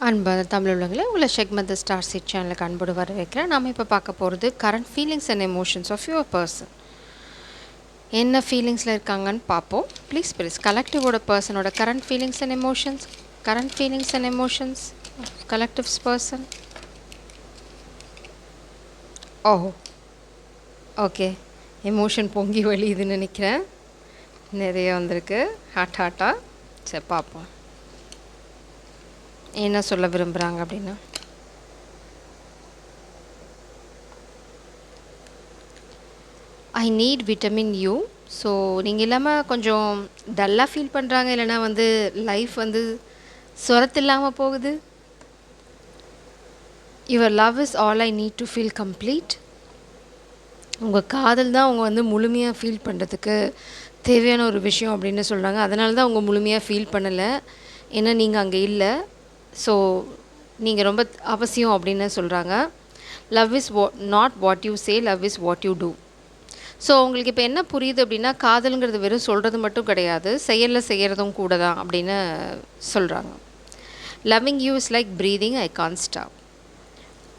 அன்பான தமிழ் உள்ளங்களே உங்களை ஷெக்மத் ஸ்டார் சீட் சேனலுக்கு அன்போடு வரவேற்கிறேன். நாம் இப்போ பார்க்க போகிறது current feelings and emotions of your person. என்ன ஃபீலிங்ஸில் இருக்காங்கன்னு பார்ப்போம். ப்ளீஸ் கலெக்டிவோட பர்சனோட current feelings and emotions collectives person. ஓஹோ, ஓகே, எமோஷன் பொங்கி வழியுதுன்னு நினைக்கிறேன். நிறைய வந்திருக்கு ஹாட்டாக. சரி பார்ப்போம் என்ன சொல்ல விரும்புகிறாங்க அப்படின்னா. I need vitamin you. So நீங்கள் இல்லாமல் கொஞ்சம் டல்லாக ஃபீல் பண்ணுறாங்க, இல்லைனா வந்து லைஃப் வந்து சொரத்து இல்லாமல் போகுது. Your love is all I need to feel complete. உங்கள் காதல் தான் அவங்க வந்து முழுமையாக ஃபீல் பண்ணுறதுக்கு தேவையான ஒரு விஷயம் அப்படின்னு சொல்கிறாங்க. அதனால தான் அவங்க முழுமையாக ஃபீல் பண்ணலை, ஏன்னா நீங்கள் அங்கே இல்லை. ஸோ நீங்கள் ரொம்ப அவசியம் அப்படின்னு சொல்கிறாங்க. Love is not what you say, love is what you do. So உங்களுக்கு இப்போ என்ன புரியுது அப்படின்னா, காதலுங்கிறது வெறும் சொல்கிறது மட்டும் கிடையாது, செயலில் செய்கிறதும் கூட தான் அப்படின்னு சொல்கிறாங்க. Loving you is like breathing, I can't stop.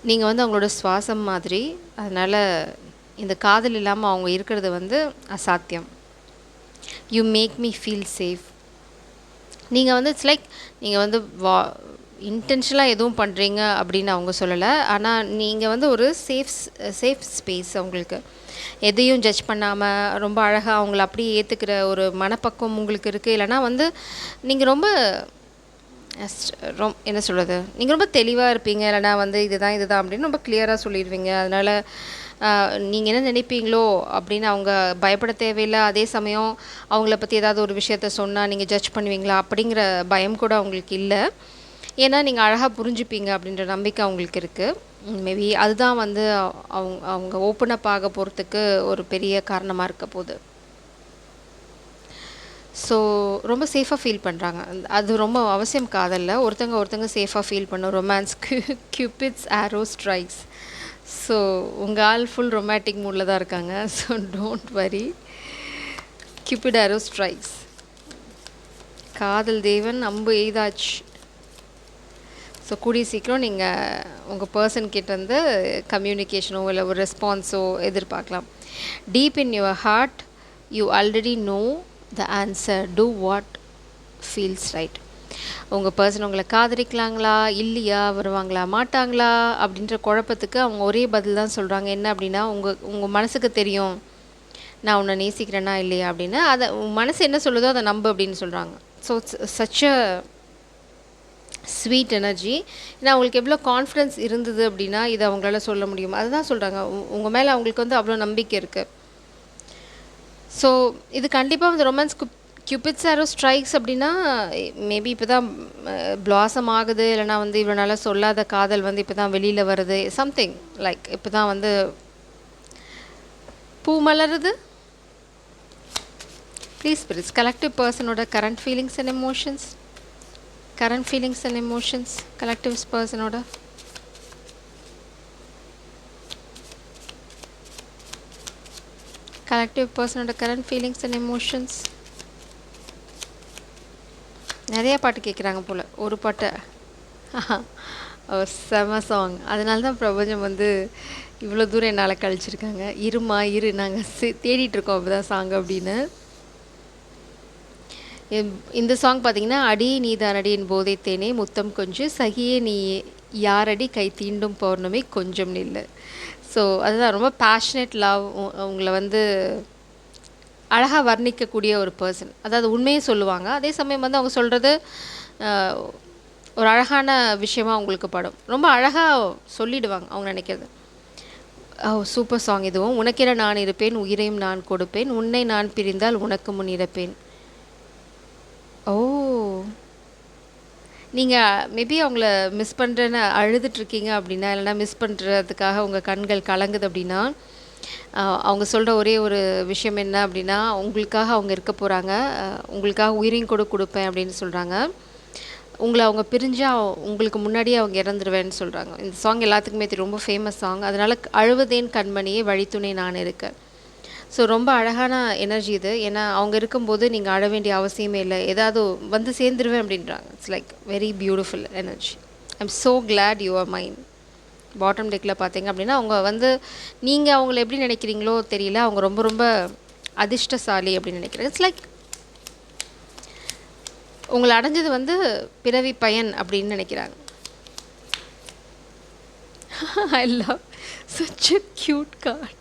நீங்கள் வந்து அவங்களோட சுவாசம் மாதிரி, அதனால் இந்த காதல் இல்லாமல் அவங்க இருக்கிறது வந்து அசாத்தியம். You make me feel safe. நீங்கள் வந்து இட்ஸ் லைக் நீங்கள் வந்து இன்டென்ஷனலாக எதுவும் பண்ணுறீங்க அப்படின்னு அவங்க சொல்லலை, ஆனால் நீங்கள் வந்து ஒரு சேஃப் ஸ்பேஸ் அவங்களுக்கு. எதையும் ஜட்ஜ் பண்ணாமல் ரொம்ப அழகாக அவங்கள அப்படியே ஏற்றுக்கிற ஒரு மனப்பக்குவம் உங்களுக்கு இருக்குது. இல்லைனா வந்து நீங்கள் ரொம்ப என்ன சொல்கிறது, நீங்கள் ரொம்ப தெளிவாக இருப்பீங்க. இல்லைனா வந்து இதுதான் அப்படின்னு ரொம்ப கிளியராக சொல்லிடுவீங்க. அதனால் நீங்கள் என்ன நினைப்பீங்களோ அப்படின்னு அவங்க பயப்பட தேவையில்லை. அதே சமயம் அவங்கள பற்றி ஏதாவது ஒரு விஷயத்த சொன்னால் நீங்கள் ஜட்ஜ் பண்ணுவீங்களா அப்படிங்கிற பயம் கூட அவங்களுக்கு இல்லை. ஏன்னா நீங்கள் அழகாக புரிஞ்சுப்பீங்க அப்படின்ற நம்பிக்கை அவங்களுக்கு இருக்குது. மேபி அதுதான் வந்து அவங்க ஓப்பன் அப் ஆக போகிறதுக்கு ஒரு பெரிய காரணமாக இருக்க போகுது. ஸோ ரொம்ப சேஃபாக ஃபீல் பண்ணுறாங்க. அது ரொம்ப அவசியம் காதலில். ஒருத்தங்க சேஃபாக ஃபீல் பண்ணும். Romance cupids arrow strikes. So உங்கள் ஆள் ஃபுல் ரொமான்டிக் மூடில் தான் இருக்காங்க. So don't worry, Cupid arrow strikes. காதல் தேவன் அம்பு எய்தாச்சு. ஸோ கூடிய சீக்கிரம் நீங்கள் உங்கள் பர்சன்கிட்டேருந்து கம்யூனிகேஷனோ இல்லை ஒரு ரெஸ்பான்ஸோ எதிர்பார்க்கலாம். Deep in your heart you already know the answer, do what feels right. உங்கள் பர்சன் உங்களை காதலிக்கலாங்களா இல்லையா, வருவாங்களா மாட்டாங்களா அப்படின்ற குழப்பத்துக்கு அவங்க ஒரே பதில் தான் சொல்கிறாங்க. என்ன அப்படின்னா, உங்கள் மனசுக்கு தெரியும் நான் உன்னை நேசிக்கிறேன்னா இல்லையா அப்படின்னு. அதை மனசு என்ன சொல்லுதோ அதை நம்பு அப்படின்னு சொல்கிறாங்க. So such a sweet energy. ஏன்னா அவங்களுக்கு எவ்வளோ கான்ஃபிடென்ஸ் இருந்தது அப்படின்னா இதை அவங்களால சொல்ல முடியும். அதுதான் சொல்கிறாங்க, உங்கள் மேலே அவங்களுக்கு வந்து அவ்வளோ நம்பிக்கை இருக்குது. ஸோ இது கண்டிப்பாக வந்து ரொமான்ஸ் கியூபிட்ஸ் ஆரோ ஸ்ட்ரைக்ஸ் அப்படின்னா மேபி இப்போ தான் பிளாசம் ஆகுது, இல்லைனா வந்து இவ்வளோ நாளாக சொல்லாத காதல் வந்து இப்போ தான் வெளியில் வருது, சம்திங் லைக் இப்போ தான் வந்து பூ மலருது. ப்ளீஸ் கலெக்டிவ் பர்சனோட current feelings and emotions. Current feelings and emotions collectives பர்சனோட. கலெக்டிவ் பர்சனோட கரண்ட் ஃபீலிங்ஸ் அண்ட் எமோஷன்ஸ். நிறைய பாட்டு கேட்குறாங்க போல், ஒரு பாட்டை செம சாங். அதனால தான் பிரபஞ்சம் வந்து இவ்வளோ தூரம் என்னால் கழிச்சிருக்காங்க. இரு நாங்கள் தேடிட்டுருக்கோம் அப்போ தான் சாங் அப்படின்னு. இந்த சாங் பார்த்திங்கன்னா, அடி நீதானடி என் போதை தேனே முத்தம் கொஞ்சம் சகியே நீ யாரடி கை தீண்டும் பௌர்ணமி கொஞ்சம் நில்லு. ஸோ அதுதான் ரொம்ப பேஷனேட் லவ். அவங்கள வந்து அழகாக வர்ணிக்கக்கூடிய ஒரு பர்சன். அதாவது உண்மையை சொல்லுவாங்க, அதே சமயம் வந்து அவங்க சொல்கிறது ஒரு அழகான விஷயமாக அவங்களுக்கு படும். ரொம்ப அழகாக சொல்லிடுவாங்க அவங்க நினைக்கிறது. சூப்பர் சாங் இதுவும். உனக்கென நான் இருப்பேன், உயிரையும் நான் கொடுப்பேன், உன்னை நான் பிரிந்தால் உனக்கு முன் இறப்பேன். ஓ, நீங்கள் மேபி அவங்கள மிஸ் பண்ணுறேன்னு அழுதுட்ருக்கீங்க அப்படின்னா, இல்லைனா மிஸ் பண்ணுறதுக்காக உங்கள் கண்கள் கலங்குது அப்படின்னா, அவங்க சொல்கிற ஒரே ஒரு விஷயம் என்ன அப்படின்னா, உங்களுக்காக அவங்க இருக்க போகிறாங்க, உங்களுக்காக உயிரையும் கூட கொடுப்பேன் அப்படின்னு சொல்கிறாங்க. உங்களை அவங்க பிரிஞ்சால் உங்களுக்கு முன்னாடியே அவங்க இறந்துருவேன்னு சொல்கிறாங்க. இந்த சாங் எல்லாத்துக்குமே தெரியும், ரொம்ப ஃபேமஸ் சாங். அதனால் அழுவதேன் கண்மணியே வழித்துணை நான் இருக்கேன். ஸோ ரொம்ப அழகான எனர்ஜி இது. ஏன்னா அவங்க இருக்கும்போது நீங்கள் அழ வேண்டிய அவசியமே இல்லை, ஏதாவது வந்து சேர்ந்துருவேன் அப்படின்றாங்க. It's like very beautiful energy. I'm so glad you are mine. Bottom டெக்கில் பார்த்தீங்க அப்படின்னா அவங்க வந்து நீங்கள் அவங்கள எப்படி நினைக்கிறீங்களோ தெரியல, அவங்க ரொம்ப ரொம்ப அதிர்ஷ்டசாலி அப்படின்னு நினைக்கிறேன். இட்ஸ் லைக் உங்களை அடைஞ்சது வந்து பிறவி பயன் அப்படின்னு நினைக்கிறாங்க. I love such a cute card.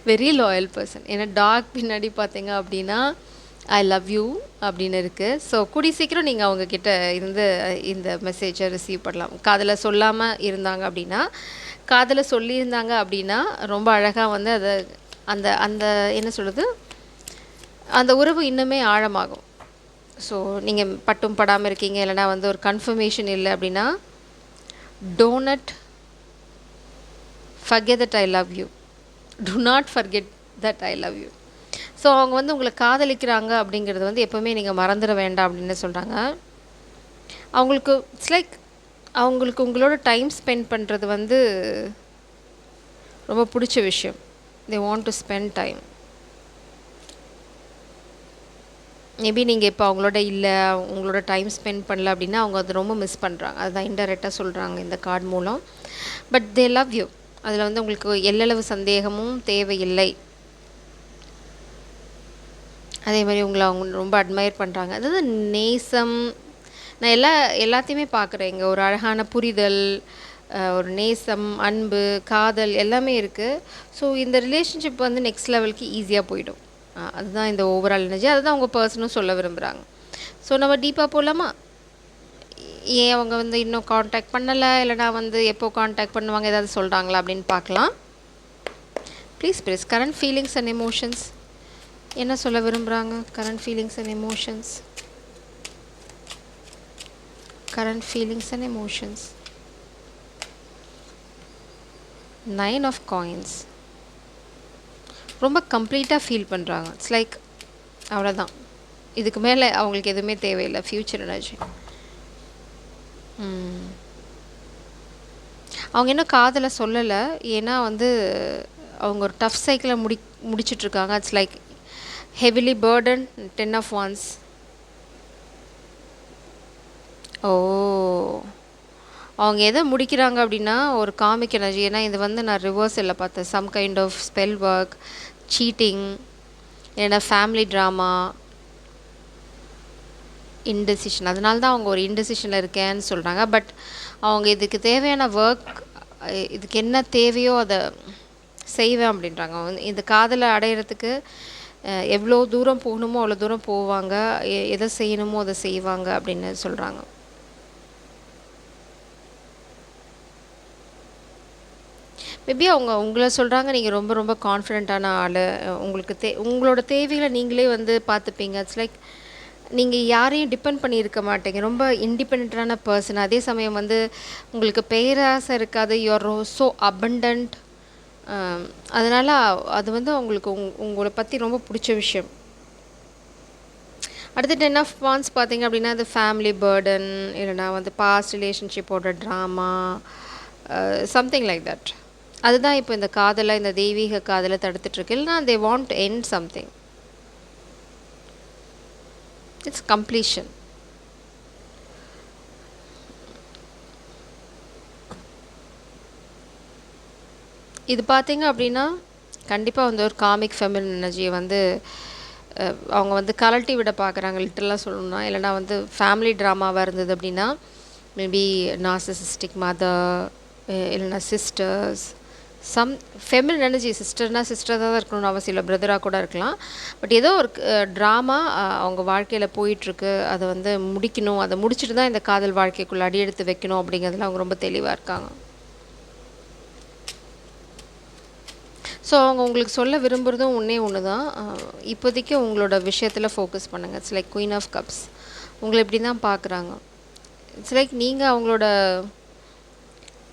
Very loyal person. ஏன்னா டாக் பின்னாடி பார்த்தீங்க அப்படின்னா ஐ லவ் யூ அப்படின்னு இருக்குது. ஸோ கூடி சீக்கிரம் நீங்கள் அவங்கக்கிட்ட இருந்து இந்த மெசேஜை ரிசீவ் பண்ணலாம். காதில் சொல்லாமல் இருந்தாங்க அப்படின்னா, காதில் சொல்லியிருந்தாங்க அப்படின்னா ரொம்ப அழகாக வந்து அதை அந்த அந்த என்ன சொல்கிறது, அந்த உறவு இன்னுமே ஆழமாகும். ஸோ நீங்கள் பட்டும் படாமல் இருக்கீங்க, இல்லைனா வந்து ஒரு கன்ஃபர்மேஷன் இல்லை அப்படின்னா, don't forget that I love you. Do not forget that I love you. So அவங்க வந்து உங்களை காதலிக்கிறாங்க அப்படிங்கிறது வந்து எப்போவுமே நீங்கள் மறந்துட வேண்டாம் அப்படின்னு சொல்கிறாங்க. அவங்களுக்கு இட்ஸ் லைக் அவங்களுக்கு உங்களோட டைம் ஸ்பெண்ட் பண்ணுறது வந்து ரொம்ப பிடிச்ச விஷயம். they want to spend time. Maybe நீங்கள் இப்போ அவங்களோட இல்லை, உங்களோட டைம் ஸ்பெண்ட் பண்ணல அப்படின்னா அவங்க அதை ரொம்ப மிஸ் பண்ணுறாங்க. அதுதான் இன்டெரக்டாக சொல்கிறாங்க இந்த கார்டு மூலம். But they love you. அதில் வந்து உங்களுக்கு எல்லளவு சந்தேகமும் தேவையில்லை. அதே மாதிரி உங்களை அவங்க ரொம்ப அட்மையர் பண்ணுறாங்க. அதாவது நேசம், நான் எல்லாத்தையுமே பார்க்குறேன். இங்கே ஒரு அழகான புரிதல், ஒரு நேசம், அன்பு, காதல் எல்லாமே இருக்குது. ஸோ இந்த ரிலேஷன்ஷிப் வந்து நெக்ஸ்ட் லெவலுக்கு ஈஸியாக போயிடும். அதுதான் இந்த ஓவரால் எனர்ஜி. அதுதான் அவங்க பர்சனும் சொல்ல விரும்புகிறாங்க. ஸோ நம்ம டீப்பாக போகலாமா? ஏன் அவங்க வந்து இன்னும் காண்டாக்ட் பண்ணலை, இல்லைனா வந்து எப்போ காண்டாக்ட் பண்ணுவாங்க, ஏதாவது சொல்கிறாங்களா அப்படின்னு பார்க்கலாம். Please please current feelings and emotions என்ன சொல்ல விரும்புகிறாங்க? Current feelings and emotions, current feelings and emotions. 9 of coins. ரொம்ப கம்ப்ளீட்டாக ஃபீல் பண்ணுறாங்க. இட்ஸ் லைக் அவ்வளோதான், இதுக்கு மேலே அவங்களுக்கு எதுவுமே தேவையில்லை. Future energy. அவங்க இன்னும் காதலை சொல்லலை. ஏன்னா வந்து அவங்க ஒரு டஃப் சைக்கிளை முடிச்சிட்ருக்காங்க. It's like heavily burden. 10 of wands. ஓ, அவங்க எதை முடிக்கிறாங்க அப்படின்னா ஒரு காமிக் எனர்ஜி. ஏன்னா இது வந்து நான் ரிவர்ஸில் பார்த்தேன். Some kind of spell work, cheating, ஏன்னா ஃபேமிலி ட்ராமா, இன்டெசிஷன். அதனால தான் அவங்க ஒரு இன்டெசிஷனில் இருக்கேன்னு சொல்கிறாங்க. பட் அவங்க இதுக்கு தேவையான ஒர்க், இதுக்கு என்ன தேவையோ அதை செய்வேன் அப்படின்றாங்க. இந்த காதலை அடையிறதுக்கு எவ்வளோ தூரம் போகணுமோ அவ்வளோ தூரம் போவாங்க, எதை செய்யணுமோ அதை செய்வாங்க அப்படின்னு சொல்கிறாங்க. மேபி அவங்க உங்களை சொல்கிறாங்க, நீங்கள் ரொம்ப ரொம்ப கான்ஃபிடென்ட்டான ஆள், உங்களுக்கு உங்களோட தேவைகளை நீங்களே வந்து பார்த்துப்பீங்க. இட்ஸ் லைக் நீங்கள் யாரையும் டிபெண்ட் பண்ணியிருக்க மாட்டீங்க. ரொம்ப இண்டிபெண்ட்டான பர்சன். அதே சமயம் வந்து உங்களுக்கு பேராசை இருக்காது. You're so abundant. அதனால் அது வந்து அவங்களுக்கு உங்களை பற்றி ரொம்ப பிடிச்ச விஷயம். அடுத்து 10 of wands பார்த்தீங்க அப்படின்னா அது ஃபேமிலி பேர்டன், இல்லைனா வந்து பாஸ்ட் ரிலேஷன்ஷிப்போட ட்ராமா, சம்திங் லைக் தட். அதுதான் இப்போ இந்த காதலை, இந்த தெய்வீக காதலை தடுத்துட்ருக்கு. இல்லைனா they want to end something. It's completion. இது பார்த்தீங்க அப்படின்னா கண்டிப்பாக வந்து ஒரு காமிக் ஃபெமினின் எனர்ஜியை வந்து அவங்க வந்து கலட்டி விட பார்க்குறாங்க, லிட்டரலாக சொல்லணும்னா. இல்லைனா வந்து ஃபேமிலி ட்ராமாவாக இருந்தது அப்படின்னா மேபி நார்சிசிஸ்டிக் மதர், இல்லைனா சிஸ்டர்ஸ், சம் ஃபெமினின் எனர்ஜி. சிஸ்டர்னால் சிஸ்டர் தான் இருக்கணும்னு அவசியம் இல்லை, பிரதராக கூட இருக்கலாம். பட் ஏதோ ஒரு ட்ராமா அவங்க வாழ்க்கையில் போயிட்டுருக்கு. அதை வந்து முடிக்கணும், அதை முடிச்சுட்டு தான் இந்த காதல் வாழ்க்கைக்குள்ளே அடி எடுத்து வைக்கணும் அப்படிங்கிறதுல அவங்க ரொம்ப தெளிவாக இருக்காங்க. ஸோ அவங்க உங்களுக்கு சொல்ல விரும்புகிறதும் ஒன்று தான். இப்போதைக்கு உங்களோட விஷயத்தில் ஃபோக்கஸ் பண்ணுங்கள். It's like queen of cups. உங்களை இப்படி தான் பார்க்குறாங்க. இட்ஸ் லைக் நீங்கள் அவங்களோட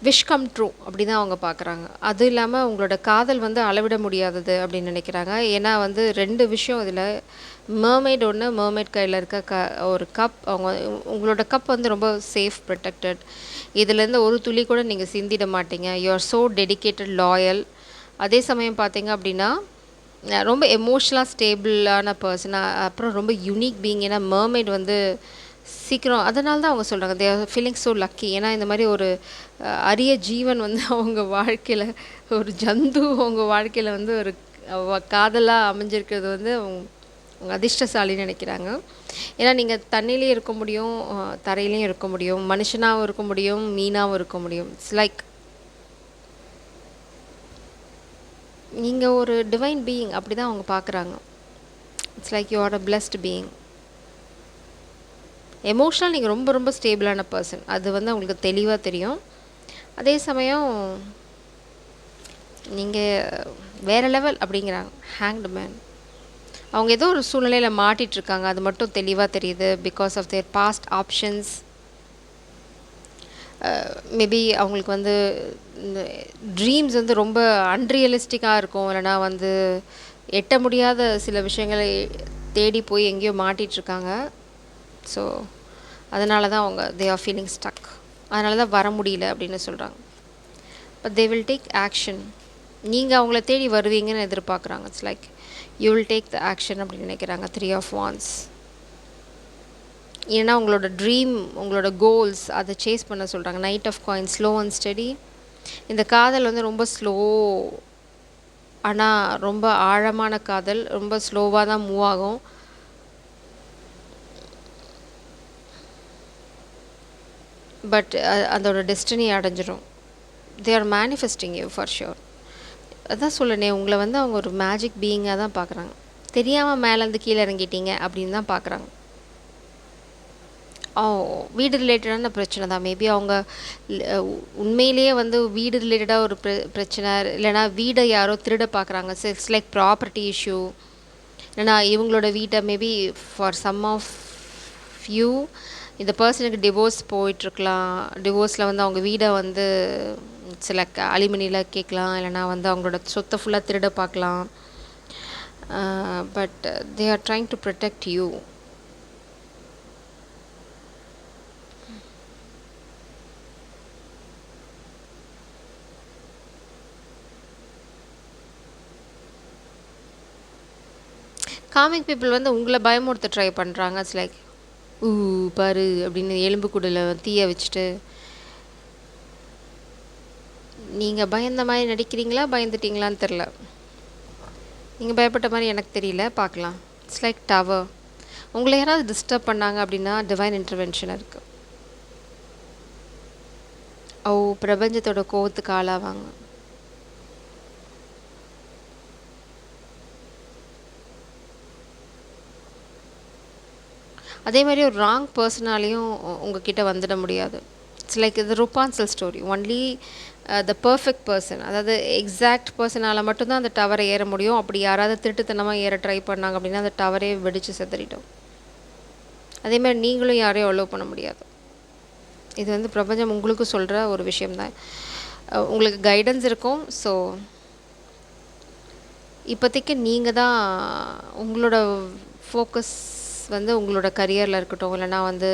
விஷ் கம் ட்ரூ அப்படி தான் அவங்க பார்க்குறாங்க. அது இல்லாமல் உங்களோட காதல் வந்து அளவிட முடியாதது அப்படின்னு நினைக்கிறாங்க. ஏன்னா வந்து 2 விஷயம் இதில். மர்மெய்ட் ஒன்று, மர்மெய்ட் கையில் இருக்க ஒரு கப். அவங்க உங்களோட கப் வந்து ரொம்ப சேஃப், ப்ரொடெக்டட். இதுலேருந்து ஒரு துளி கூட நீங்கள் சிந்திட மாட்டீங்க. You are so dedicated, loyal. அதே சமயம் பார்த்தீங்க அப்படின்னா ரொம்ப எமோஷ்னலாக ஸ்டேபிளான பர்சனாக, அப்புறம் ரொம்ப யூனிக் பீயிங். ஏன்னா மர்மெய்ட் வந்து சீக்கிரம் அதனால தான் அவங்க சொல்கிறாங்க they are feeling so lucky. ஏன்னா இந்த மாதிரி ஒரு அரிய ஜீவன் வந்து அவங்க வாழ்க்கையில், ஒரு ஜந்து அவங்க வாழ்க்கையில் வந்து ஒரு காதலாக அமைஞ்சிருக்கிறது வந்து அவங்க அதிர்ஷ்டசாலின்னு நினைக்கிறாங்க. ஏன்னா நீங்கள் தண்ணியிலையும் இருக்க முடியும், தரையிலையும் இருக்க முடியும், மனுஷனாகவும் இருக்க முடியும், மீனாகவும் இருக்க முடியும். இட்ஸ் லைக் நீங்கள் ஒரு டிவைன் பீயிங் அப்படி தான் அவங்க பார்க்குறாங்க. It's like you are a blessed being. Emotional நீங்கள் ரொம்ப ரொம்ப ஸ்டேபிளான பர்சன், அது வந்து அவங்களுக்கு தெளிவாக தெரியும். அதே சமயம் நீங்கள் வேறு லெவல் அப்படிங்கிறாங்க. ஹேங்க்டு மேன் அவங்க ஏதோ ஒரு சூழ்நிலையில் மாட்டிகிட்ருக்காங்க, அது மட்டும் தெளிவாக தெரியுது. Because of their past options. Maybe அவங்களுக்கு வந்து இந்த ட்ரீம்ஸ் வந்து ரொம்ப அன்ரியலிஸ்டிக்காக இருக்கும், இல்லைனா வந்து எட்ட முடியாத சில விஷயங்களை தேடி போய் எங்கேயோ மாட்டிகிட்ருக்காங்க. ஸோ அதனால தான் அவங்க தே ஆர் ஃபீலிங் ஸ்டக். அதனால தான் வர முடியல அப்படின்னு சொல்கிறாங்க. But they will take action. நீங்கள் அவங்கள தேடி வருவீங்கன்னு எதிர்பார்க்குறாங்க. It's like you will take the action அப்படின்னு நினைக்கிறாங்க. 3 of Wands. ஏன்னா உங்களோட ட்ரீம், உங்களோட கோல்ஸ் அதை சேஸ் பண்ண சொல்கிறாங்க. Knight of Coins, slow and study. இந்த காதல் வந்து ரொம்ப ஸ்லோ, ஆனால் ரொம்ப ஆழமான காதல். ரொம்ப ஸ்லோவாக தான் மூவ் ஆகும். பட் அதோட டெஸ்டினி அடைஞ்சிடும். They are manifesting you for sure. அதான் சொல்லணே, உங்களை வந்து அவங்க ஒரு மேஜிக் பீயிங்காக தான் பார்க்குறாங்க. தெரியாமல் மேலேருந்து கீழே இறங்கிட்டீங்க அப்படின்னு தான் பார்க்குறாங்க. வீடு ரிலேட்டடான பிரச்சனை தான். மேபி அவங்க உண்மையிலேயே வந்து வீடு ரிலேட்டடாக ஒரு பிரச்சனை, இல்லைனா வீடை யாரோ திருட பார்க்குறாங்க. It's like property issue. இல்லைனா இவங்களோட வீட்டை maybe for some of you இந்த பர்சனுக்கு டிவோர்ஸ் போயிட்டுருக்கலாம். டிவோர்ஸில் வந்து அவங்க வீடை வந்து சில அலிமனியில் கேட்கலாம், இல்லைனா வந்து அவங்களோட சொத்தை ஃபுல்லாக திருட பார்க்கலாம். But they are trying to protect you. Comic people வந்து உங்களை பயமுறுத்த ட்ரை பண்ணுறாங்க. இட்ஸ் லைக் பாரு அப்படின்னு எலும்பு கூடையில் தீய வச்சுட்டு. நீங்கள் பயந்த மாதிரி நடிக்கிறீங்களா, பயந்துட்டீங்களான்னு தெரில. நீங்கள் பயப்பட்ட மாதிரி எனக்கு தெரியல, பார்க்கலாம். It's like tower. உங்களை யாராவது டிஸ்டர்ப் பண்ணாங்க அப்படின்னா டிவைன் இன்டர்வென்ஷன் இருக்குது. பிரபஞ்சத்தோட கோவத்துக்கு ஆளாவாங்க. அதே மாதிரி ஒரு ராங் பர்சனாலையும் உங்ககிட்ட வந்துட முடியாது. இட்ஸ் லைக் இது Rapunzel story. Only the perfect person, அதாவது எக்ஸாக்ட் பர்சனால் மட்டும்தான் அந்த டவரை ஏற முடியும். அப்படி யாராவது திருட்டுத்தனமாக ஏற ட்ரை பண்ணாங்க அப்படின்னா அந்த டவரே வெடித்து செதறிடும். அதேமாதிரி நீங்களும் யாரையும் அலோவ் பண்ண முடியாது. இது வந்து பிரபஞ்சம் உங்களுக்கு சொல்கிற ஒரு விஷயம்தான். உங்களுக்கு கைடன்ஸ் இருக்கும். ஸோ இப்போதைக்கு நீங்கள் தான் உங்களோட ஃபோக்கஸ் வந்து உங்களோட கரியரில் இருக்கட்டும், இல்லைனா வந்து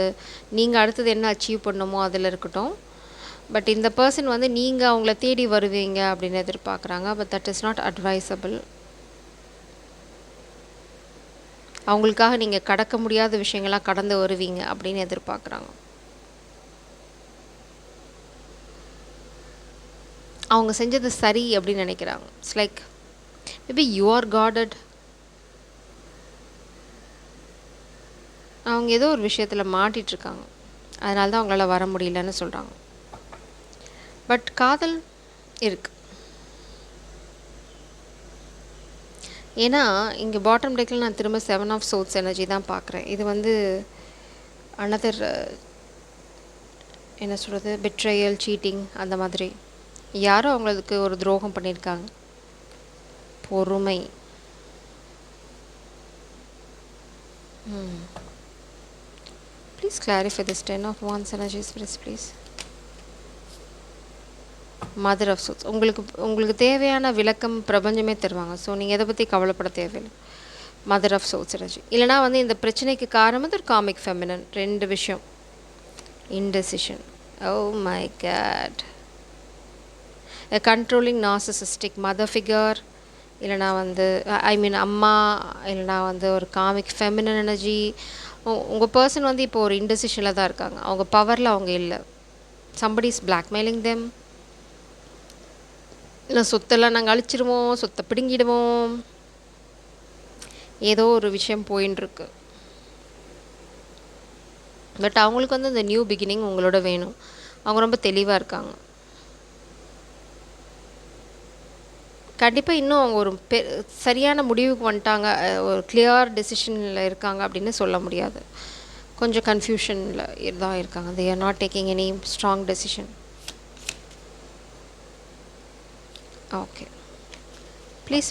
நீங்கள் அடுத்தது என்ன அச்சீவ் பண்ணணுமோ அதில் இருக்கட்டும். பட் இந்த பர்சன் வந்து நீங்கள் அவங்கள தேடி வருவீங்க அப்படின்னு எதிர்பார்க்குறாங்க. But that is not advisable. அவங்களுக்காக நீங்கள் கடக்க முடியாத விஷயங்கள்லாம் கடந்து வருவீங்க அப்படின்னு எதிர்பார்க்குறாங்க. அவங்க செஞ்சது சரி அப்படின்னு நினைக்கிறாங்க. It's like maybe you are guarded. அவங்க ஏதோ ஒரு விஷயத்தில் மாட்டிகிட்ருக்காங்க, அதனால தான் அவங்களால வர முடியலன்னு சொல்கிறாங்க. பட் காதல் இருக்குது. ஏன்னா இங்கே பாட்டம் டெக்கில் நான் திரும்ப 7 of Swords எனர்ஜி தான் பார்க்குறேன். இது வந்து அனதர் என்ன சொல்கிறது, பெட்ரையல், சீட்டிங் அந்த மாதிரி. யாரோ அவங்களுக்கு ஒரு துரோகம் பண்ணியிருக்காங்க. பொறுமை. Please clarify this 10 of Wands energies please. Mother of swords. உங்களுக்கு தேவையான விளக்கம் பிரபஞ்சமே தருவாங்க. ஸோ நீங்கள் எதை பற்றி கவலைப்பட தேவையில்லை. Mother of swords energy. இல்லைனா வந்து இந்த பிரச்சனைக்கு காரணம் வந்து ஒரு காமிக் ஃபெமினன். 2 விஷயம். Indecision. Oh my God. Controlling narcissistic mother figure, இல்லைனா வந்து ஐ மீன் அம்மா, இல்லைனா வந்து ஒரு காமிக் ஃபெமினன் எனர்ஜி. உங்கள் பர்சன் வந்து இப்போ ஒரு இன்டெசிஷனில் தான் இருக்காங்க. அவங்க பவரில் அவங்க இல்லை. somebody is blackmailing them. இல்லை சொத்தெல்லாம் நாங்கள் அழிச்சிடுவோம், சொத்தை பிடுங்கிடுவோம், ஏதோ ஒரு விஷயம் போயின்ட்டுருக்கு. பட் அவங்களுக்கு வந்து இந்த நியூ பிகினிங் உங்களோட வேணும். அவங்க ரொம்ப தெளிவாக இருக்காங்க. கண்டிப்பாக இன்னும் அவங்க ஒரு சரியான முடிவுக்கு வந்துட்டாங்க, ஒரு கிளியர் டெசிஷனில் இருக்காங்க அப்படின்னு சொல்ல முடியாது. கொஞ்சம் கன்ஃபியூஷனில் தான் இருக்காங்க. they are not taking any strong decision. Okay, please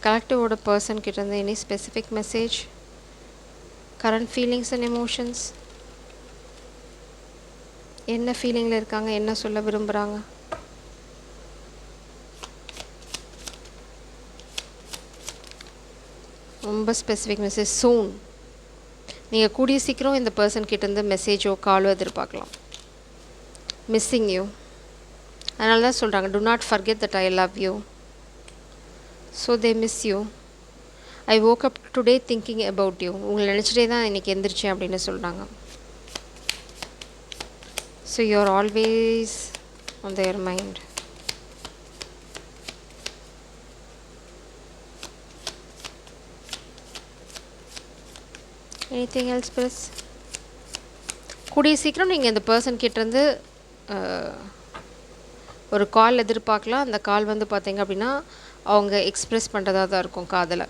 கலெக்டிவோட பர்சன் கிட்டேருந்து any specific message, current feelings and emotions, என்ன ஃபீலிங்கில் இருக்காங்க, என்ன சொல்ல விரும்புகிறாங்க? ரொம்ப ஸ்பெசிஃபிக் மெசேஜ். சூன், நீங்கள் கூடிய சீக்கிரம் இந்த பர்சன் கிட்டேருந்து மெசேஜோ காலோ எதிர்பார்க்கலாம். மிஸ்ஸிங் யூ, அதனால தான் சொல்கிறாங்க do not forget that I love you. So they miss you. I woke up today thinking about you. உங்களை நினச்சிட்டே தான் இன்றைக்கி எந்திரிச்சேன் அப்படின்னு சொல்கிறாங்க. So you are always on their mind. anything else press? கூடிய சீக்கிரம் நீங்கள் இந்த பர்சன் கிட்டேருந்து ஒரு கால் எதிர்பார்க்கலாம். அந்த கால் வந்து பார்த்தீங்க அப்படின்னா அவங்க எக்ஸ்ப்ரெஸ் பண்ணுறதா தான் இருக்கும் காதலை.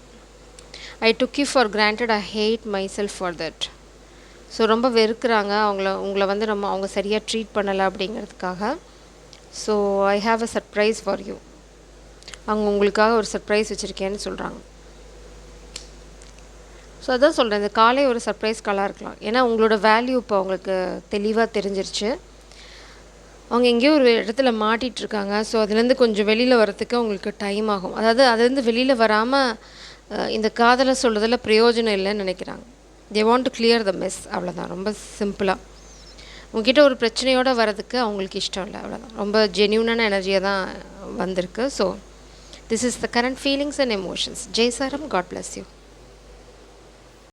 I took you for granted, I hate myself for that. So ரொம்ப வெறுக்கிறாங்க உங்களை வந்து அவங்க சரியாக ட்ரீட் பண்ணலை அப்படிங்கிறதுக்காக. So I have a surprise for you, அவங்க உங்களுக்காக ஒரு சர்ப்ரைஸ் வச்சுருக்கேன்னு சொல்கிறாங்க. ஸோ அதான் சொல்கிறேன், இந்த காலே ஒரு சர்ப்ரைஸ் காலாக இருக்கலாம். ஏன்னா உங்களோட வேல்யூ இப்போ அவங்களுக்கு தெளிவாக தெரிஞ்சிருச்சு. அவங்க எங்கேயோ ஒரு இடத்துல மாட்டிகிட்ருக்காங்க. ஸோ அதுலேருந்து கொஞ்சம் வெளியில் வரத்துக்கு அவங்களுக்கு டைம் ஆகும். அதாவது அதுலேருந்து வெளியில் வராமல் இந்த காதலை சொல்கிறதுல பிரயோஜனம் இல்லைன்னு நினைக்கிறாங்க. தே want to clear the mess, அவ்வளோதான். ரொம்ப சிம்பிளாக உங்ககிட்ட ஒரு பிரச்சனையோடு வரதுக்கு அவங்களுக்கு இஷ்டம் இல்லை, அவ்வளோதான். ரொம்ப ஜென்யூனான எனர்ஜியாக தான் வந்திருக்கு. So this is the current feelings and emotions. Jai சாரம், காட் பிளஸ் யூ.